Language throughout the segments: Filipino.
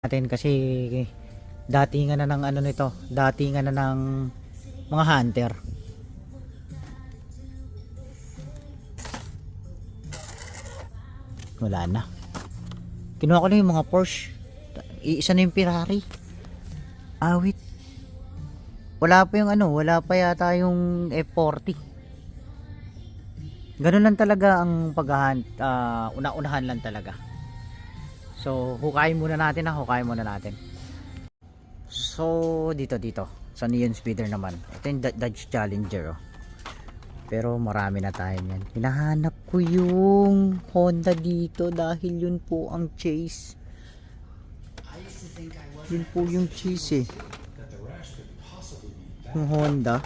natin kasi datingan na ng ano nito, datingan na ng mga hunter. Wala na. Kinuha ko na yung mga Porsche. Iisa na yung Ferrari. Awit. Wala pa yung ano, wala pa yata yung F40. Ganun lang talaga ang paghahunt, una-unahan lang talaga. So, hukayin muna natin hukayin muna natin. So, dito sa Neon Speeder naman. Ito yung Dodge Challenger Pero marami na tayo niyan. Hinahanap ko yung Honda dito dahil yun po ang chase. Yun po yung chase yung Honda.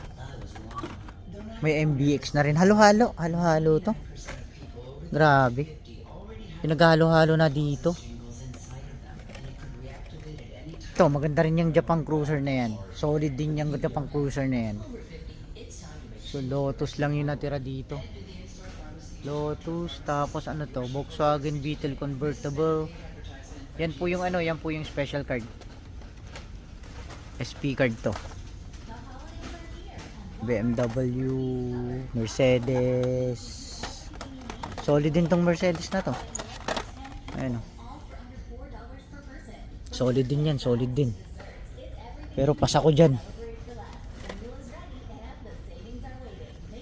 May MBX na rin. Halo-halo to. Grabe. Pinaghalo-halo na dito. Ito, maganda rin yung Japan Cruiser na yan. Solid din yung Japan Cruiser na yan. So, Lotus lang yung natira dito. Lotus, tapos ano to, Volkswagen Beetle Convertible. Yan po yung ano, yan po yung special card. SP card to. BMW, Mercedes. Solid din tong Mercedes na to. Ayan solid din yan, solid din. Pero pasa ko dyan.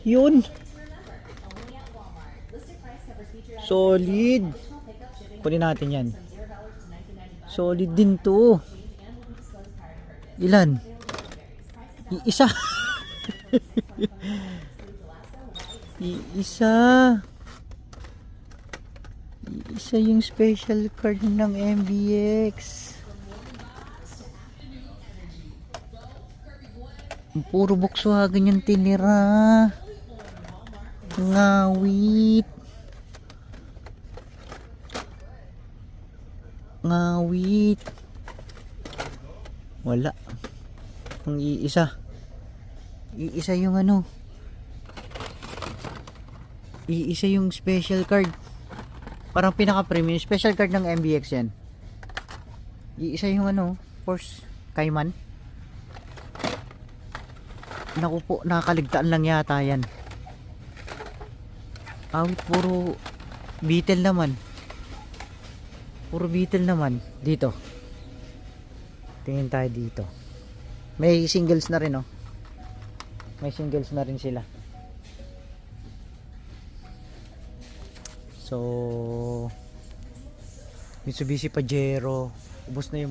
Yun. Solid. Kunin natin yan. Solid din to. Ilan? Iisa. Iisa. Iisa yung special card ng MBX. Puro Volkswagen yung tinira. Ngawit. Ngawit. Wala. Ang iisa. Iisa yung ano. Iisa yung special card. Parang pinaka-premium. Special card ng MBX yan. Iisa yung ano. Porsche Cayman. Naku po, nakakaligtaan lang yata yan. Awit, puro Beetle naman. Puro Beetle naman. Dito. Tingin tayo dito. May singles na rin May singles na rin sila. So, Mitsubishi Pajero. Ubos na yung